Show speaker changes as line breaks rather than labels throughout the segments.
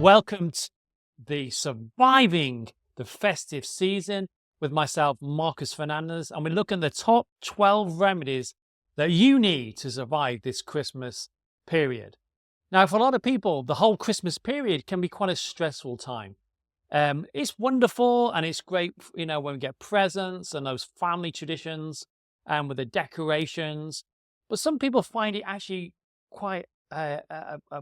Welcome to the Surviving the Festive Season with myself, Marcus Fernandez, and we're looking at the top 12 remedies that you need to survive this Christmas period. Now, for a lot of people, the whole Christmas period can be quite a stressful time. It's wonderful and it's great, when we get presents and those family traditions and with the decorations, but some people find it actually quite a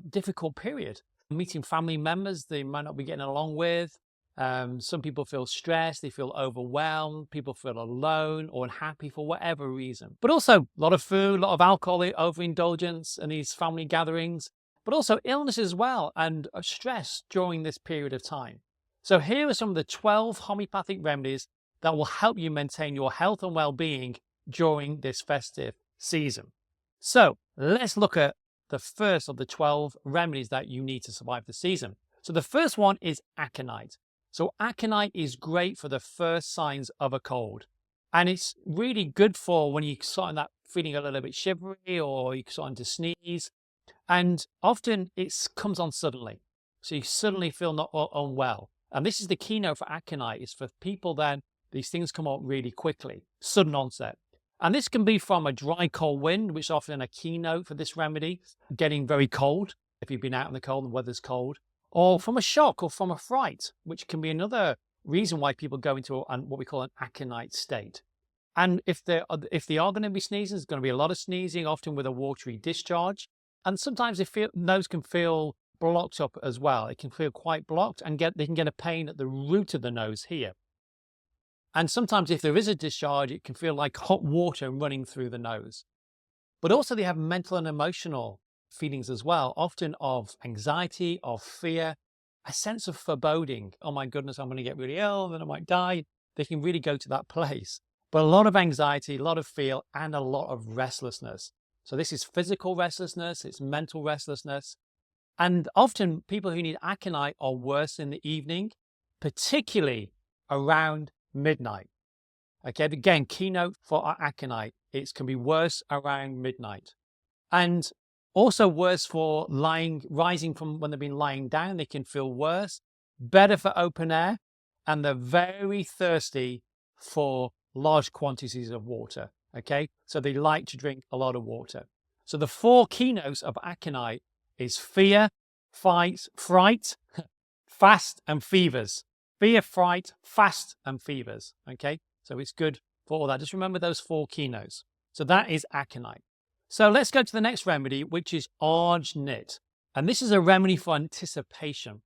difficult period. Meeting family members they might not be getting along with. Some people feel stressed, they feel overwhelmed, people feel alone or unhappy for whatever reason. But also a lot of food, a lot of alcohol, overindulgence in these family gatherings, but also illness as well and stress during this period of time. So here are some of the 12 homeopathic remedies that will help you maintain your health and well-being during this festive season. So let's look at the first of the 12 remedies that you need to survive the season. So the first one is aconite. So aconite is great for the first signs of a cold. And it's really good for when you're starting that feeling a little bit shivery or you're starting to sneeze. And often it comes on suddenly. So you suddenly feel not unwell. And this is the keynote for aconite, is for people then these things come out really quickly, sudden onset. And this can be from a dry, cold wind, which is often a keynote for this remedy, getting very cold, if you've been out in the cold and the weather's cold, or from a shock or from a fright, which can be another reason why people go into what we call an aconite state. And if they are going to be sneezing, there's going to be a lot of sneezing, often with a watery discharge. And sometimes nose can feel blocked up as well. It can feel quite blocked and they can get a pain at the root of the nose here. And sometimes if there is a discharge, it can feel like hot water running through the nose. But also they have mental and emotional feelings as well, often of anxiety, of fear, a sense of foreboding. Oh my goodness, I'm going to get really ill, then I might die. They can really go to that place. But a lot of anxiety, a lot of fear, and a lot of restlessness. So this is physical restlessness, it's mental restlessness. And often people who need aconite are worse in the evening, particularly around midnight. Okay, again, keynote for our aconite, it can be worse around midnight. And also worse for rising from when they've been lying down, they can feel worse. Better for open air, and they're very thirsty for large quantities of water. Okay, so they like to drink a lot of water. So the 4 keynotes of aconite is fear, fright, fast, and fevers. Fear, fright, fast, and fevers. Okay, so it's good for all that. Just remember those 4 keynotes. So that is aconite. So let's go to the next remedy, which is argnit. And this is a remedy for anticipation.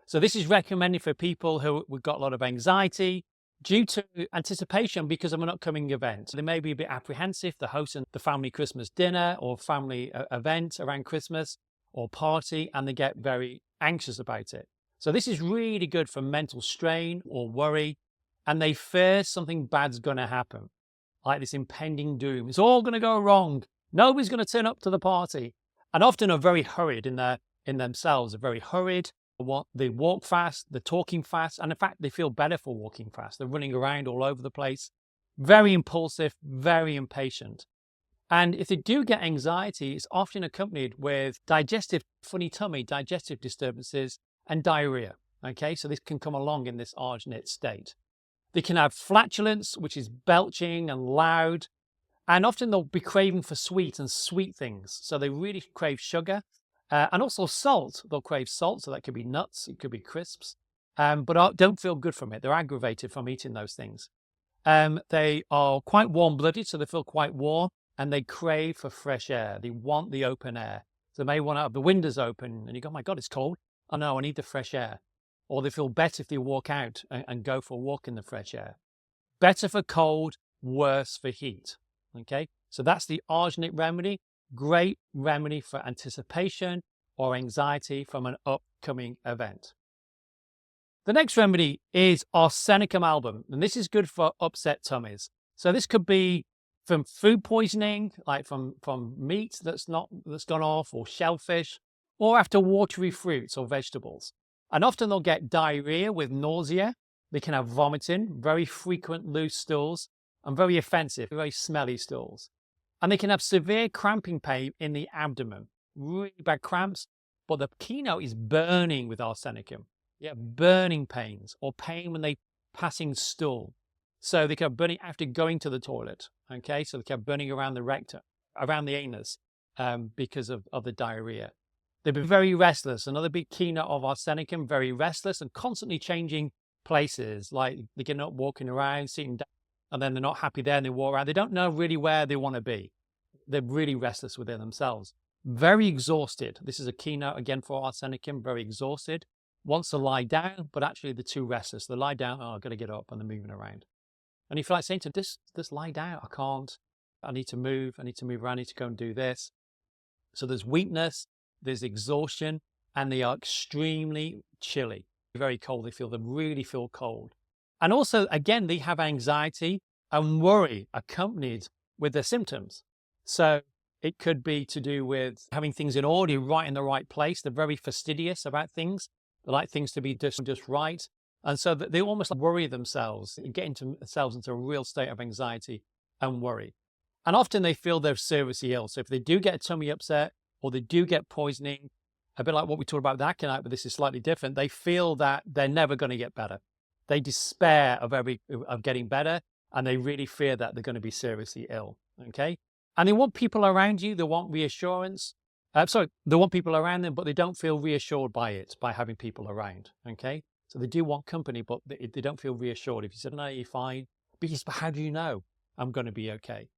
So this is recommended for people who've got a lot of anxiety due to anticipation because of an upcoming event. They may be a bit apprehensive. They're hosting the family Christmas dinner or family event around Christmas or party, and they get very anxious about it. So this is really good for mental strain or worry, and they fear something bad's going to happen, like this impending doom. It's all going to go wrong. Nobody's going to turn up to the party. And often are very hurried in themselves. They're very hurried. They walk fast, they're talking fast, and in fact, they feel better for walking fast. They're running around all over the place. Very impulsive, very impatient. And if they do get anxiety, it's often accompanied with funny tummy, digestive disturbances, and diarrhea. Okay, so this can come along in this argnit state. They can have flatulence, which is belching and loud, and often they'll be craving for sweet things. So they really crave sugar, and also salt. They'll crave salt, so that could be nuts, it could be crisps, but don't feel good from it. They're aggravated from eating those things. They are quite warm-blooded, so they feel quite warm, and they crave for fresh air. They want the open air. So they may want to have the windows open, and you go, oh my God, it's cold. Oh no, I need the fresh air. Or they feel better if they walk out and go for a walk in the fresh air. Better for cold, worse for heat. Okay, so that's the argnit remedy. Great remedy for anticipation or anxiety from an upcoming event. The next remedy is arsenicum album, and this is good for upset tummies. So this could be from food poisoning, like from meat that's gone off, or shellfish, or after watery fruits or vegetables. And often they'll get diarrhea with nausea. They can have vomiting, very frequent loose stools, and very offensive, very smelly stools. And they can have severe cramping pain in the abdomen, really bad cramps, But the keynote is burning with arsenicum. Yeah, burning pains or pain when they passing stool. So they kept burning after going to the toilet. Okay, so they kept burning around the rectum, around the anus, because of the diarrhea. They've been very restless. Another big keynote of arsenicum, very restless and constantly changing places. Like they're getting up, walking around, sitting down, and then they're not happy there and they walk around. They don't know really where they want to be. They're really restless within themselves. Very exhausted. This is a keynote again for arsenicum, very exhausted. Wants to lie down, but actually they're too restless. They lie down, oh, I've got to get up, and they're moving around. And you feel like saying to them, just lie down. I can't. I need to move. I need to move around. I need to go and do this. So there's weakness, there's exhaustion, and they are extremely chilly, very cold. They really feel cold. And also, again, they have anxiety and worry accompanied with their symptoms. So it could be to do with having things in order, right in the right place. They're very fastidious about things. They like things to be just right. And so they almost worry themselves, get themselves into a real state of anxiety and worry. And often they feel they're seriously ill. So if they do get a tummy upset or they do get poisoning, a bit like what we talked about with aconite, but this is slightly different, they feel that they're never going to get better. They despair of getting better, and they really fear that they're going to be seriously ill. Okay? And they want people around you. They want reassurance. They want people around them, but they don't feel reassured by it, by having people around. Okay? So they do want company, but they don't feel reassured. If you said, no, you're fine, but how do you know I'm going to be okay?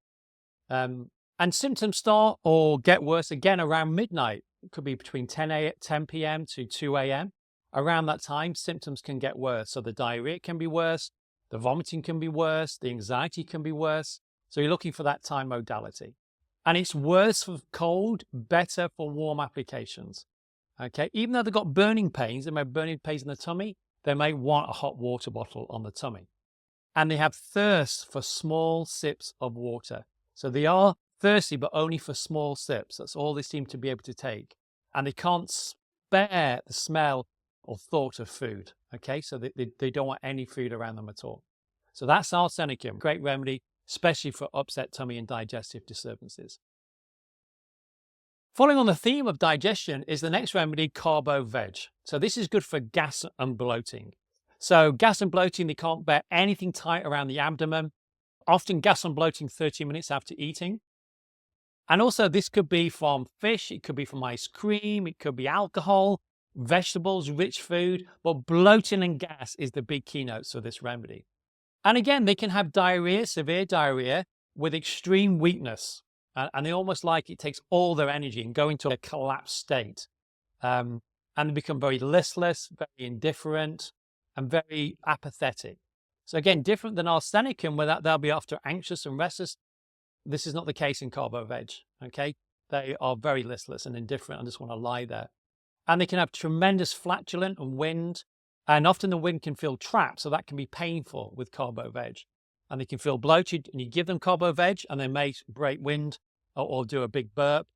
And symptoms start or get worse again around midnight. It could be between 10 p.m. to 2 a.m. Around that time, symptoms can get worse. So the diarrhea can be worse, the vomiting can be worse, the anxiety can be worse. So you're looking for that time modality. And it's worse for cold, better for warm applications. Okay, even though they've got burning pains, they may have burning pains in the tummy, they may want a hot water bottle on the tummy. And they have thirst for small sips of water. So they are thirsty, but only for small sips. That's all they seem to be able to take. And they can't spare the smell or thought of food. Okay, so they don't want any food around them at all. So that's arsenicum, great remedy, especially for upset tummy and digestive disturbances. Following on the theme of digestion is the next remedy, carbo-veg. So this is good for gas and bloating. So gas and bloating, they can't bear anything tight around the abdomen. Often gas and bloating 30 minutes after eating. And also this could be from fish, it could be from ice cream, it could be alcohol, vegetables, rich food, but bloating and gas is the big keynotes of this remedy. And again, they can have diarrhea, severe diarrhea, with extreme weakness. And they almost like it takes all their energy and go into a collapsed state. And they become very listless, very indifferent, and very apathetic. So again, different than arsenicum, where they'll be after anxious and restless. This is not the case in carbo-veg, okay? They are very listless and indifferent and just want to lie there. And they can have tremendous flatulence and wind. And often the wind can feel trapped, so that can be painful with carbo-veg. And they can feel bloated, and you give them carbo-veg, and they may break wind or do a big burp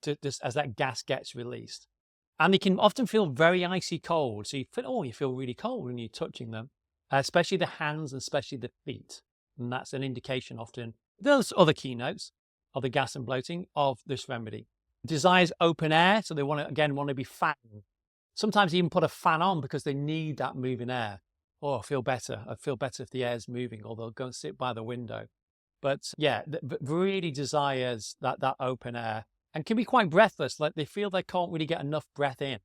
just as that gas gets released. And they can often feel very icy cold. So you feel really cold when you're touching them, especially the hands and especially the feet. And that's an indication often. There's other keynotes of the gas and bloating of this remedy. Desires open air, so they want to be fanned. Sometimes even put a fan on because they need that moving air. Oh, I feel better. I feel better if the air's moving, or they'll go and sit by the window. But yeah, really desires that open air and can be quite breathless. Like they feel they can't really get enough breath in.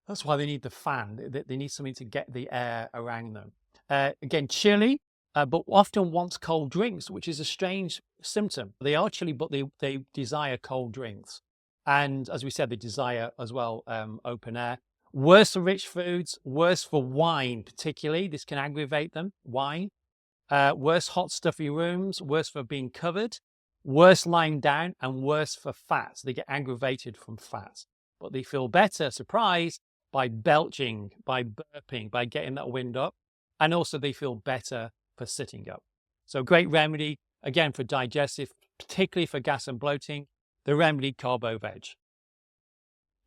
That's why they need the fan. They need something to get the air around them. Again, chilly, but often wants cold drinks, which is a strange symptom. They are chilly, but they desire cold drinks. And as we said, they desire as well open air. Worse for rich foods, worse for wine particularly. This can aggravate them, wine. Worse hot stuffy rooms, worse for being covered, worse lying down, and worse for fats. They get aggravated from fats. But they feel better, surprise, by belching, by burping, by getting that wind up. And also they feel better for sitting up. So great remedy, again, for digestive, particularly for gas and bloating, the remedy carbo-veg.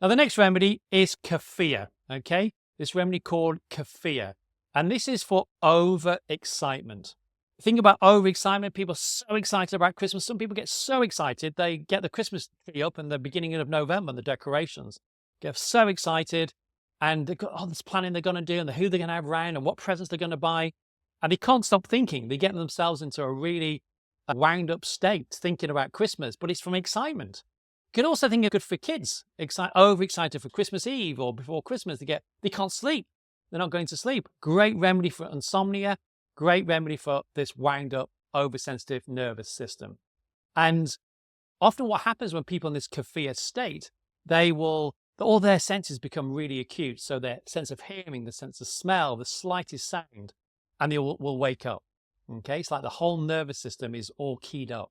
Now the next remedy is kefir, okay? This remedy called kefir. And this is for overexcitement. Think about overexcitement. People are so excited about Christmas. Some people get so excited, they get the Christmas tree up in the beginning of November, the decorations. get so excited, and they've got all this planning they're going to do, and who they're going to have around, and what presents they're going to buy, and they can't stop thinking. They get themselves into a really wound up state thinking about Christmas, but it's from excitement. You can also think it's good for kids, overexcited for Christmas Eve or before Christmas. They can't sleep. They're not going to sleep. Great remedy for insomnia. Great remedy for this wound up, oversensitive nervous system. And often what happens when people in this kafir state, all their senses become really acute. So their sense of hearing, the sense of smell, the slightest sound, and they will wake up. Okay, it's like the whole nervous system is all keyed up.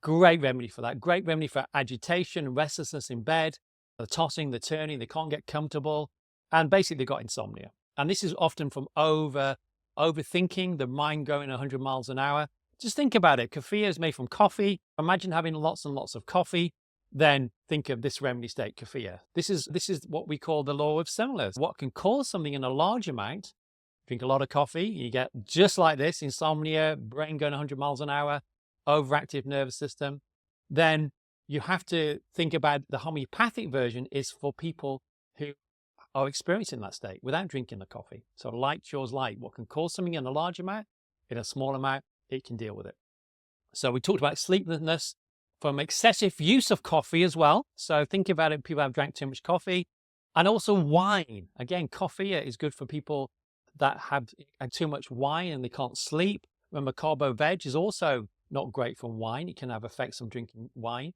Great remedy for that. Great remedy for agitation, restlessness in bed, the tossing, the turning, they can't get comfortable, and basically they've got insomnia. And this is often from overthinking, the mind going 100 miles an hour. Just think about it. Kefir is made from coffee. Imagine having lots and lots of coffee. Then think of this remedy state, kefir. This is what we call the law of similars. What can cause something in a large amount, drink a lot of coffee, you get just like this, insomnia, brain going 100 miles an hour, overactive nervous system. Then you have to think about the homeopathic version is for people who are experiencing that state without drinking the coffee. So light cures light. What can cause something in a large amount, in a small amount, it can deal with it. So we talked about sleeplessness from excessive use of coffee as well. So think about it, people have drank too much coffee. And also wine. Again, coffee is good for people that have too much wine and they can't sleep. Remember, carbo-veg is also not great from wine. It can have effects of drinking wine.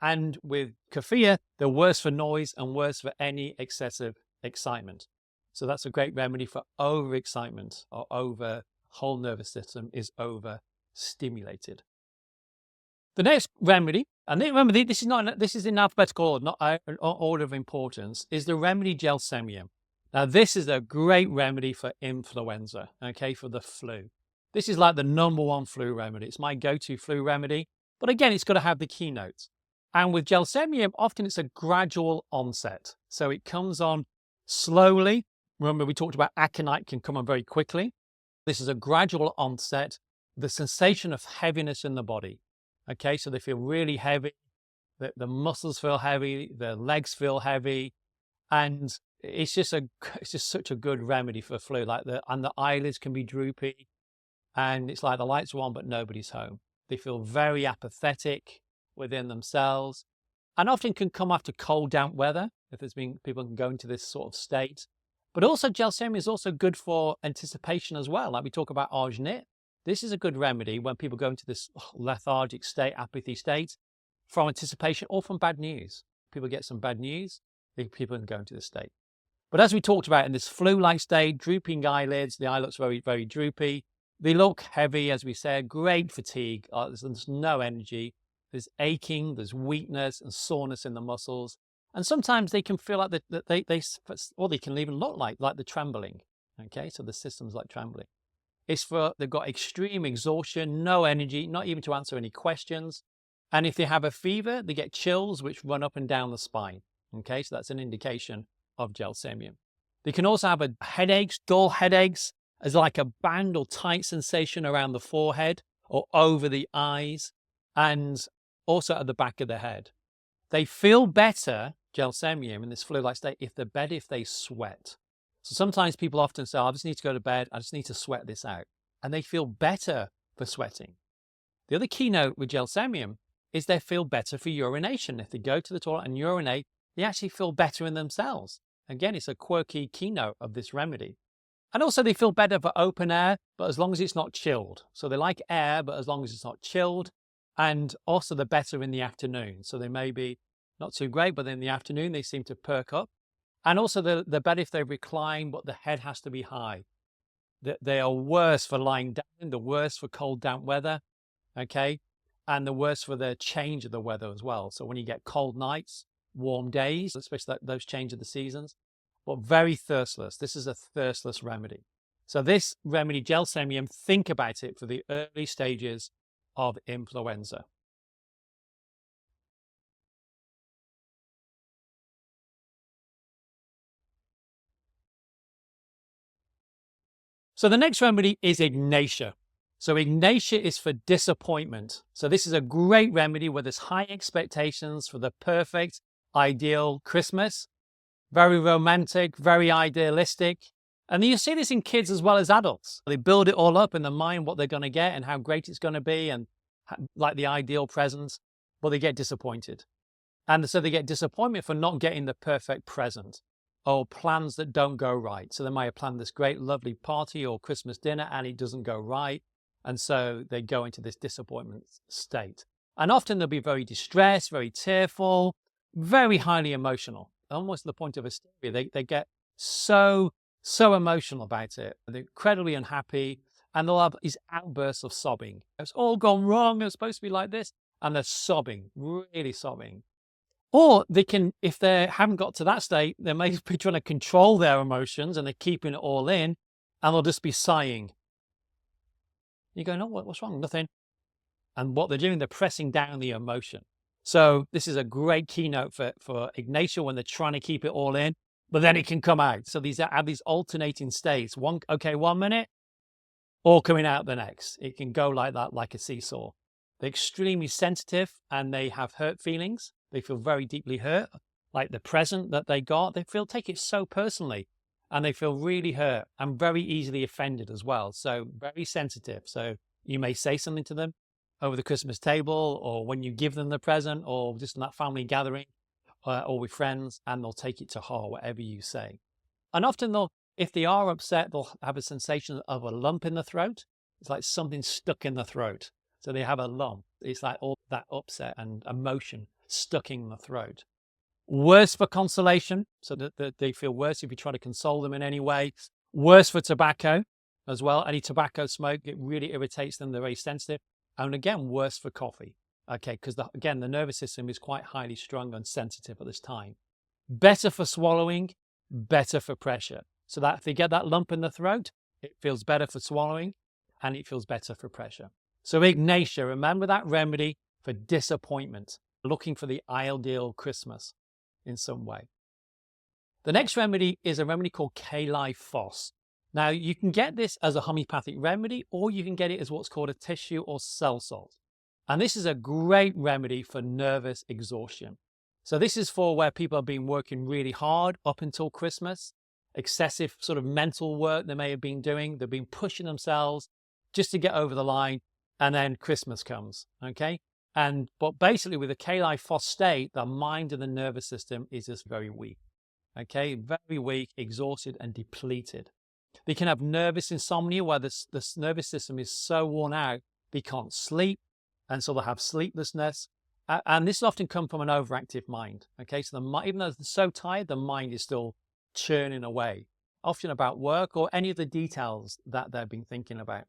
And with kefir, they're worse for noise and worse for any excessive excitement. So that's a great remedy for overexcitement or over whole nervous system is overstimulated. The next remedy, and remember this is in alphabetical order, not order of importance, is the remedy gelsemium. Now this is a great remedy for influenza, okay, for the flu. This is like the #1 flu remedy. It's my go-to flu remedy, but again, it's got to have the keynotes. And with gelsemium, often it's a gradual onset. So it comes on slowly. Remember, we talked about aconite can come on very quickly. This is a gradual onset, the sensation of heaviness in the body. Okay, so they feel really heavy, the muscles feel heavy, the legs feel heavy, and it's just such a good remedy for flu. And the eyelids can be droopy, and it's like the lights are on, but nobody's home. They feel very apathetic within themselves, and often can come after cold, damp weather. If there's been people can go into this sort of state, but also gelsemium is also good for anticipation as well. Like we talk about arginate. This is a good remedy when people go into this lethargic state, apathy state, from anticipation or from bad news. People get some bad news, people can go into this state. But as we talked about in this flu-like state, drooping eyelids, the eye looks very, very droopy. They look heavy, as we said, great fatigue. There's no energy. There's aching, there's weakness and soreness in the muscles. And sometimes they can feel like they can even look like they're trembling. Okay, so the system's like trembling. They've got extreme exhaustion, no energy, not even to answer any questions. And if they have a fever, they get chills which run up and down the spine. Okay, so that's an indication of gelsemium. They can also have headaches, dull headaches, as like a band or tight sensation around the forehead or over the eyes, and also at the back of the head. They feel better, gelsemium, in this flu-like state, if they sweat. So sometimes people often say, I just need to go to bed, I just need to sweat this out. And they feel better for sweating. The other keynote with gelsemium is they feel better for urination. If they go to the toilet and urinate, they actually feel better in themselves. Again, it's a quirky keynote of this remedy. And also they feel better for open air, but as long as it's not chilled. So they like air, but as long as it's not chilled. And also they're better in the afternoon. So they may be not too great, but in the afternoon they seem to perk up. And also they're better if they recline, but the head has to be high. They are worse for lying down, the worse for cold, damp weather, okay? And the worse for the change of the weather as well. So when you get cold nights, warm days, especially those change of the seasons, but very thirstless. This is a thirstless remedy. So this remedy, gelsemium, think about it for the early stages of influenza. So the next remedy is ignatia. So ignatia is for disappointment. So this is a great remedy where there's high expectations for the perfect, ideal Christmas. very romantic, very idealistic. And you see this in kids as well as adults. They build it all up in their mind, what they're going to get and how great it's going to be, and like the ideal presents, but they get disappointed. And so they get disappointment for not getting the perfect present or plans that don't go right. So they might have planned this great, lovely party or Christmas dinner and it doesn't go right. And so they go into this disappointment state. And often they'll be very distressed, very tearful, very highly emotional, almost to the point of hysteria. They get so emotional about it. They're incredibly unhappy, and they'll have these outbursts of sobbing. It's all gone wrong. It's supposed to be like this. And they're sobbing, really sobbing. Or they can, if they haven't got to that state, they may be trying to control their emotions and they're keeping it all in, and they'll just be sighing. You go, no, what's wrong? Nothing. And what they're doing, they're pressing down the emotion. So this is a great keynote for Ignatia when they're trying to keep it all in, but then it can come out. So these have these alternating states. 1 minute, all coming out the next. It can go like that, like a seesaw. They're extremely sensitive and they have hurt feelings. They feel very deeply hurt, like the present that they got. They take it so personally, and they feel really hurt and very easily offended as well. So very sensitive. So you may say something to them over the Christmas table, or when you give them the present, or just in that family gathering, or with friends, and they'll take it to heart, whatever you say. And often if they are upset, they'll have a sensation of a lump in the throat. It's like something stuck in the throat. So they have a lump. It's like all that upset and emotion stuck in the throat. Worse for consolation, so that they feel worse if you try to console them in any way. Worse for tobacco as well. Any tobacco smoke, it really irritates them. They're very sensitive. And again, worse for coffee. Okay, because again, the nervous system is quite highly strung and sensitive at this time. Better for swallowing, better for pressure. So that if they get that lump in the throat, it feels better for swallowing and it feels better for pressure. So Ignatia, remember that remedy for disappointment, looking for the ideal Christmas in some way. The next remedy is a remedy called Kali Phos. Now, you can get this as a homeopathic remedy, or you can get it as what's called a tissue or cell salt. And this is a great remedy for nervous exhaustion. So this is for where people have been working really hard up until Christmas, excessive sort of mental work they may have been doing. They've been pushing themselves just to get over the line, and then Christmas comes, okay? But basically with the Kali Phos state, the mind and the nervous system is just very weak, okay? Very weak, exhausted and depleted. They can have nervous insomnia where the nervous system is so worn out, they can't sleep, and so they'll have sleeplessness. And this often comes from an overactive mind, okay? So even though they're so tired, the mind is still churning away, often about work or any of the details that they've been thinking about.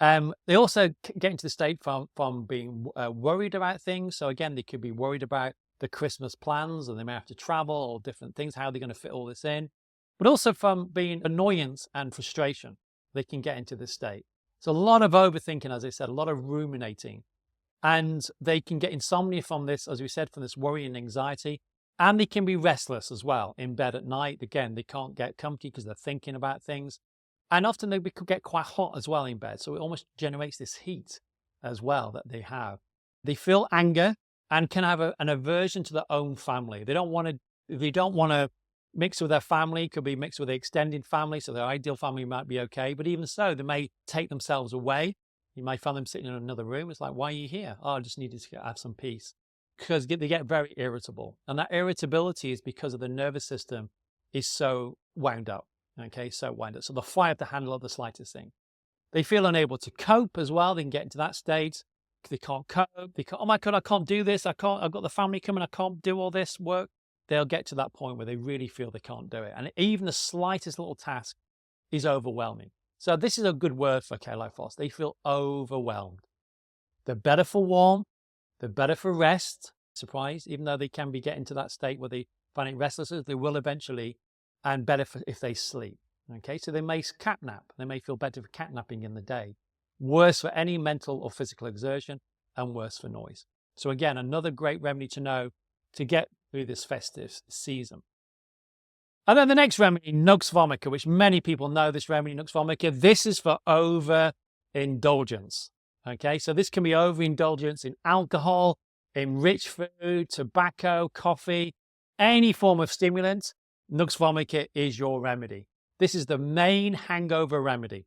They also get into the state from being worried about things. So again, they could be worried about the Christmas plans, and they may have to travel or different things. How are they going to fit all this in? But also from being annoyance and frustration, they can get into this state. So a lot of overthinking, as I said, a lot of ruminating. And they can get insomnia from this, as we said, from this worry and anxiety. And they can be restless as well in bed at night. Again, they can't get comfy because they're thinking about things. And often they could get quite hot as well in bed. So it almost generates this heat as well that they have. They feel anger and can have an aversion to their own family. They don't want to mix with their family, could be mixed with the extended family. So their ideal family might be okay. But even so, they may take themselves away. You might find them sitting in another room. It's like, why are you here? Oh, I just needed to have some peace. Because they get very irritable. And that irritability is because of the nervous system is so wound up. Okay, so wind up. So they'll fly up the handle of the slightest thing. They feel unable to cope as well. They can get into that state. They can't cope. Oh my God, I can't do this. I've got the family coming. I can't do all this work. They'll get to that point where they really feel they can't do it. And even the slightest little task is overwhelming. So this is a good word for Kali Phos. They feel overwhelmed. They're better for warmth. They're better for rest. Surprise, even though they can be getting to that state where they find it restless, they will eventually. And better if they sleep. Okay, so they may catnap. They may feel better for catnapping in the day. Worse for any mental or physical exertion, and worse for noise. So again, another great remedy to know to get through this festive season. And then the next remedy, Nux vomica, which many people know this remedy, Nux vomica. This is for overindulgence. Okay, so this can be overindulgence in alcohol, in rich food, tobacco, coffee, any form of stimulant. Nux vomica is your remedy. This is the main hangover remedy.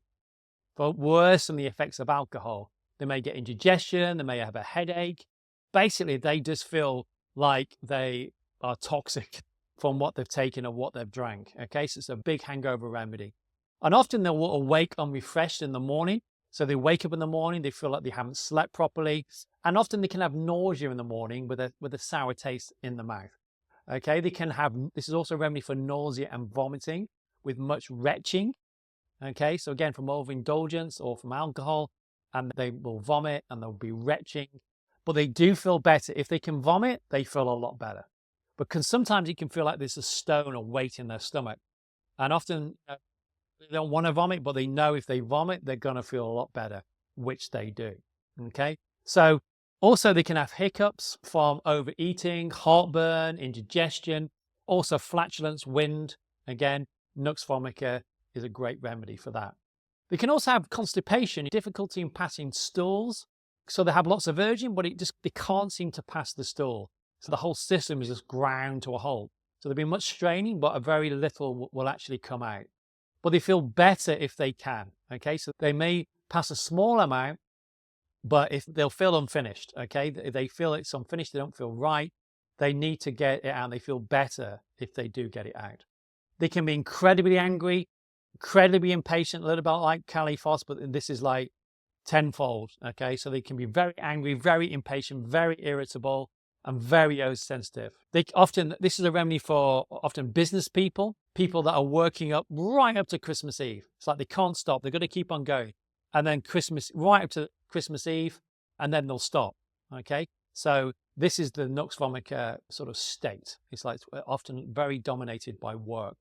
But worse than the effects of alcohol. They may get indigestion, they may have a headache. Basically, they just feel like they are toxic from what they've taken or what they've drank. Okay, so it's a big hangover remedy. And often they will awake unrefreshed in the morning. So they wake up in the morning, they feel like they haven't slept properly. And often they can have nausea in the morning with a sour taste in the mouth. Okay, they can have, this is also a remedy for nausea and vomiting with much retching. Okay, so again, from overindulgence or from alcohol, and they will vomit and they'll be retching, but they do feel better. If they can vomit, they feel a lot better. But sometimes it can feel like there's a stone or weight in their stomach. And often they don't want to vomit, but they know if they vomit, they're going to feel a lot better, which they do. Okay, so also they can have hiccups from overeating, heartburn, indigestion, also flatulence, wind. Again, Nux vomica is a great remedy for that. They can also have constipation, difficulty in passing stools. So they have lots of urging, but they can't seem to pass the stool. So the whole system is just ground to a halt. So there'll be much straining, but a very little will actually come out. But they feel better if they can. Okay, so they may pass a small amount, but if they'll feel unfinished. Okay, if they feel it's unfinished, they don't feel right, they need to get it out. They feel better if they do get it out. They can be incredibly angry, incredibly impatient, a little bit like Califos, but this is like tenfold. Okay, so they can be very angry, very impatient, very irritable, and very sensitive. This is a remedy for often business people that are working up right up to Christmas Eve. It's like they can't stop. They're going to keep on going. And then right up to Christmas Eve, and then they'll stop. Okay, so this is the Nux vomica sort of state. It's like often very dominated by work.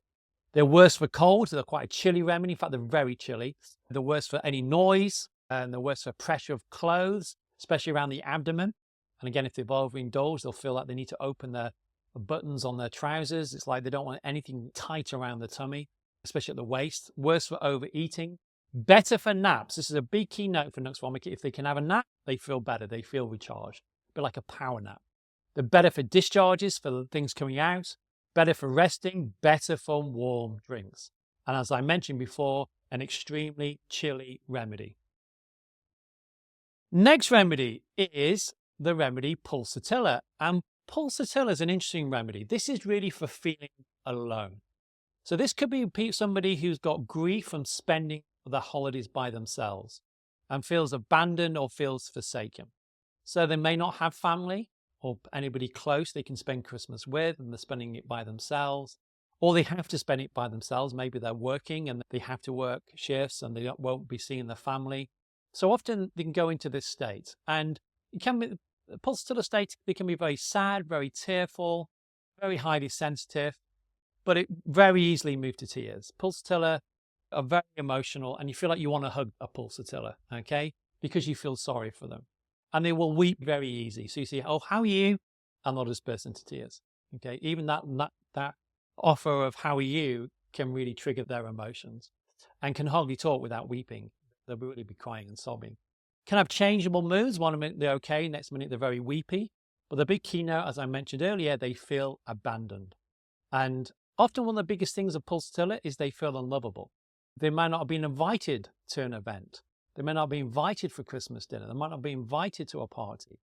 They're worse for cold. They're quite a chilly remedy. In fact, they're very chilly. They're worse for any noise, and they're worse for pressure of clothes, especially around the abdomen. And again, if they've overindulged, they'll feel like they need to open the buttons on their trousers. It's like they don't want anything tight around the tummy, especially at the waist. Worse for overeating. Better for naps. This is a big keynote for Nux vomica. If they can have a nap, they feel better. They feel recharged. A bit like a power nap. They're better for discharges, for things coming out. Better for resting. Better for warm drinks. And as I mentioned before, an extremely chilly remedy. Next remedy is the remedy pulsatilla. And pulsatilla is an interesting remedy. This is really for feeling alone. So this could be somebody who's got grief from spending the holidays by themselves and feels abandoned or feels forsaken. So they may not have family or anybody close they can spend Christmas with, and they're spending it by themselves, or they have to spend it by themselves. Maybe they're working and they have to work shifts and they won't be seeing their family. So often they can go into this state, and it can be the pulsatilla state. They can be very sad, very tearful, very highly sensitive, but it very easily move to tears. Pulsatilla are very emotional, and you feel like you want to hug a pulsatilla, okay? Because you feel sorry for them. And they will weep very easy. So you see, oh, how are you? And they'll just burst into tears, okay? Even that offer of how are you can really trigger their emotions and can hardly talk without weeping. They'll really be crying and sobbing. Can have changeable moods. One minute they're okay, next minute they're very weepy. But the big keynote, as I mentioned earlier, they feel abandoned. And often one of the biggest things of pulsatilla is they feel unlovable. They might not have been invited to an event. They may not be invited for Christmas dinner. They might not be invited to a party.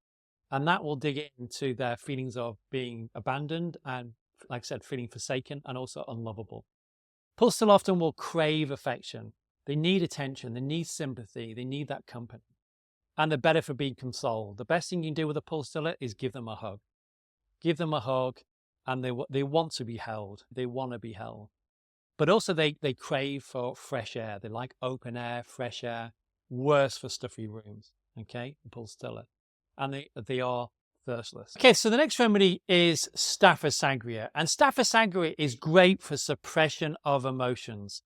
And that will dig into their feelings of being abandoned and, like I said, feeling forsaken and also unlovable. Pulsatilla often will crave affection. They need attention. They need sympathy. They need that company. And they're better for being consoled. The best thing you can do with a pulsatilla is give them a hug. Give them a hug, and they want to be held. They want to be held. But also they crave for fresh air. They like open air, fresh air. Worse for stuffy rooms, okay, pulsatilla. And they are thirstless. Okay, so the next remedy is Staphysagria. And Staphysagria is great for suppression of emotions.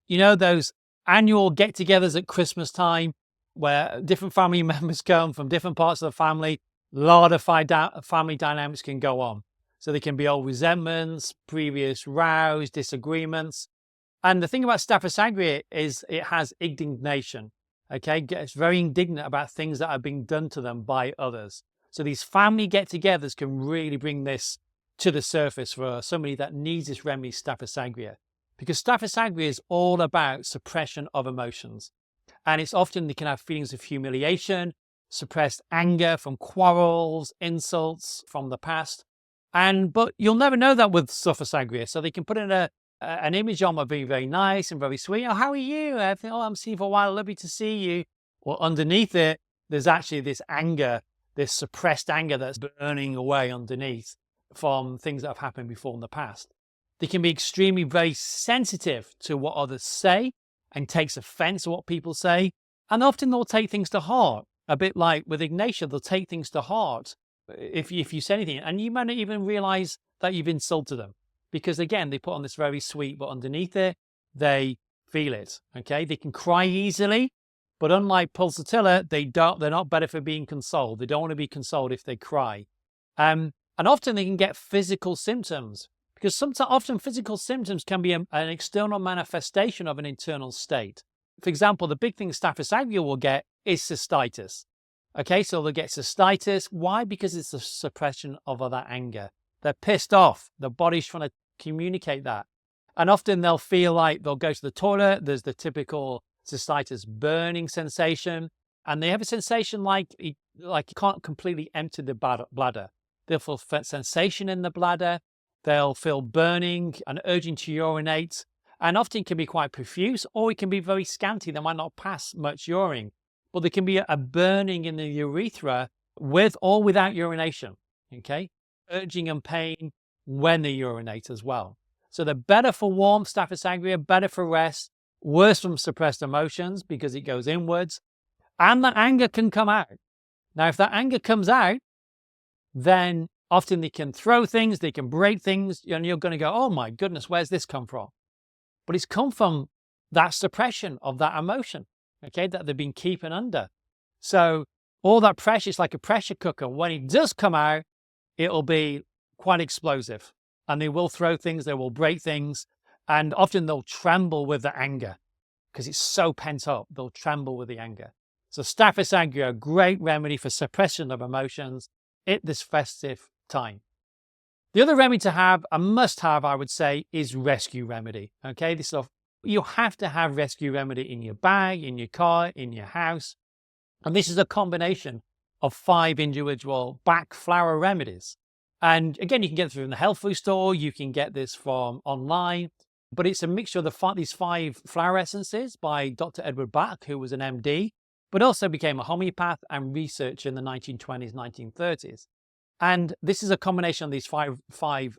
You know, those annual get-togethers at Christmas time where different family members come from different parts of the family. A lot of family dynamics can go on. So there can be old resentments, previous rows, disagreements. And the thing about Staphysagria is it has indignation. Okay, it's very indignant about things that are being done to them by others. So these family get-togethers can really bring this to the surface for somebody that needs this remedy, Staphylococcus aureus, because Staphylococcus aureus is all about suppression of emotions. And it's often they can have feelings of humiliation, suppressed anger from quarrels, insults from the past. But you'll never know that with Staphylococcus aureus. So they can put in an image on of being very nice and very sweet. Oh, how are you? I think, oh, I'm seeing you for a while. Lovely to see you. Well, underneath it, there's actually this anger, this suppressed anger that's burning away underneath from things that have happened before in the past. They can be extremely very sensitive to what others say and takes offense to what people say. And often they'll take things to heart, a bit like with Ignatia, they'll take things to heart if you say anything. And you might not even realize that you've insulted them. Because again, they put on this very sweet, but underneath it, they feel it, okay? They can cry easily, but unlike pulsatilla, they're not better for being consoled. They don't want to be consoled if they cry. And often they can get physical symptoms, because often physical symptoms can be an external manifestation of an internal state. For example, the big thing Staphylococcus aureus will get is cystitis. Okay, so they'll get cystitis. Why? Because it's the suppression of that anger. They're pissed off. The body's trying to communicate that. And often they'll feel like they'll go to the toilet. There's the typical cystitis burning sensation. And they have a sensation like you can't completely empty the bladder. They'll feel sensation in the bladder. They'll feel burning and urging to urinate. And often it can be quite profuse, or it can be very scanty. They might not pass much urine. But there can be a burning in the urethra with or without urination. Okay? Urging and pain when they urinate as well. So they're better for warmth, Staphylococcus aureus, better for rest, worse from suppressed emotions because it goes inwards. And that anger can come out. Now, if that anger comes out, then often they can throw things, they can break things, and you're going to go, oh my goodness, where's this come from? But it's come from that suppression of that emotion, okay, that they've been keeping under. So all that pressure is like a pressure cooker. When it does come out, it'll be quite explosive. And they will throw things, they will break things, and often they'll tremble with the anger because it's so pent up. They'll tremble with the anger. So Staphylococcus aureus, a great remedy for suppression of emotions at this festive time. The other remedy to have, a must-have, I would say, is rescue remedy. Okay, you have to have rescue remedy in your bag, in your car, in your house. And this is a combination of 5 individual back flower remedies. And again, you can get it from the health food store, you can get this from online, but it's a mixture of these 5 flower essences by Dr. Edward Bach, who was an MD, but also became a homeopath and researcher in the 1920s, 1930s. And this is a combination of these five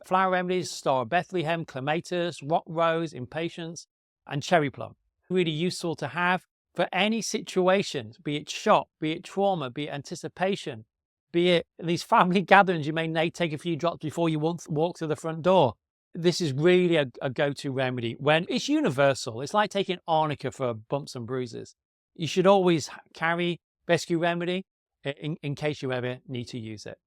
flower remedies: Star of Bethlehem, Clematis, Rock Rose, Impatience, and Cherry Plum. Really useful to have for any situation, be it shock, be it trauma, be it anticipation, be it these family gatherings. You may take a few drops before you walk through the front door. This is really a go-to remedy. When it's universal, it's like taking arnica for bumps and bruises. You should always carry rescue remedy in case you ever need to use it.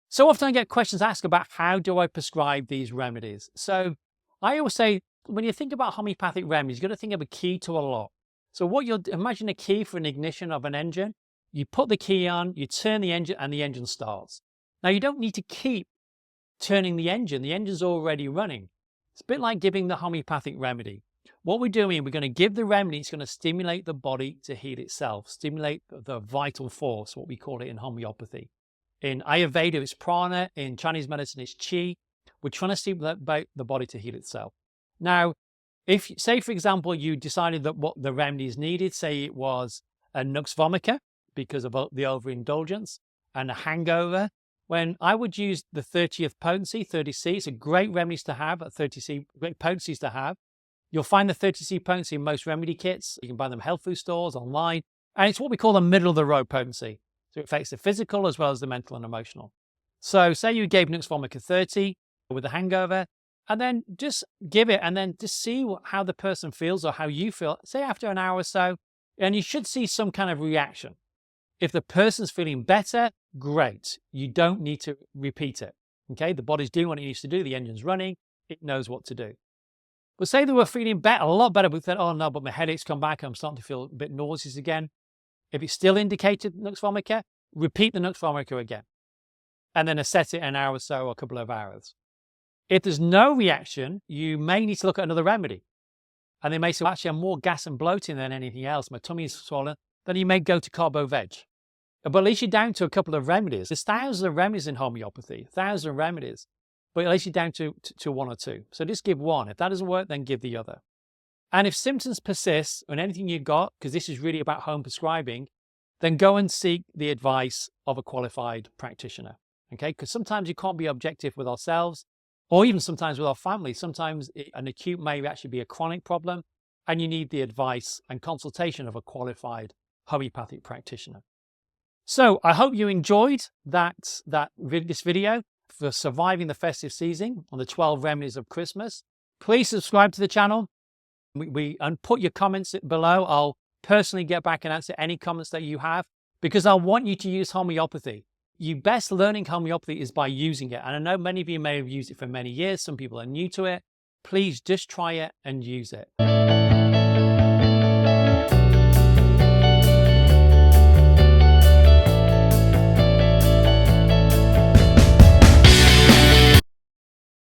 So often I get questions asked about how do I prescribe these remedies. So I always say, when you think about homeopathic remedies, you've got to think of a key to a lock. So imagine a key for an ignition of an engine. You put the key on, you turn the engine, and the engine starts. Now, you don't need to keep turning the engine. The engine's already running. It's a bit like giving the homeopathic remedy. What we're doing, we're going to give the remedy. It's going to stimulate the body to heal itself, stimulate the vital force, what we call it in homeopathy. In Ayurveda, it's prana. In Chinese medicine, it's qi. We're trying to stimulate the body to heal itself. Now, if, say, for example, you decided that what the remedy is needed, say it was a nux vomica because of the overindulgence and a hangover, when I would use the 30th potency, 30C, it's a great remedies to have, at 30C, great potencies to have. You'll find the 30C potency in most remedy kits. You can buy them health food stores, online. And it's what we call the middle of the road potency. So it affects the physical as well as the mental and emotional. So say you gave nux vomica 30 with a hangover, and then just give it and then just see how the person feels or how you feel, say after an hour or so, and you should see some kind of reaction. If the person's feeling better, great. You don't need to repeat it. Okay, the body's doing what it needs to do. The engine's running. It knows what to do. But say they were feeling better, a lot better, but said, oh no, but my headache's come back. I'm starting to feel a bit nauseous again. If it's still indicated nux vomica, repeat the nux vomica again. and then assess it an hour or so, or a couple of hours. If there's no reaction, you may need to look at another remedy. And they may say, well, actually, I'm more gas and bloating than anything else. My tummy is swollen. Then you may go to carbo-veg. But at least you're down to a couple of remedies. There's thousands of remedies in homeopathy, thousands of remedies. But at least you're down to one or two. So just give one. If that doesn't work, then give the other. And if symptoms persist on anything you've got, because this is really about home prescribing, then go and seek the advice of a qualified practitioner. Okay? Because sometimes you can't be objective with ourselves, or even sometimes with our family. Sometimes an acute may actually be a chronic problem, and you need the advice and consultation of a qualified homeopathic practitioner. So I hope you enjoyed this video for surviving the festive season on the 12 remedies of Christmas. Please subscribe to the channel and put your comments below. I'll personally get back and answer any comments that you have, because I want you to use homeopathy. Your best learning homeopathy is by using it. And I know many of you may have used it for many years. Some people are new to it. Please just try it and use it.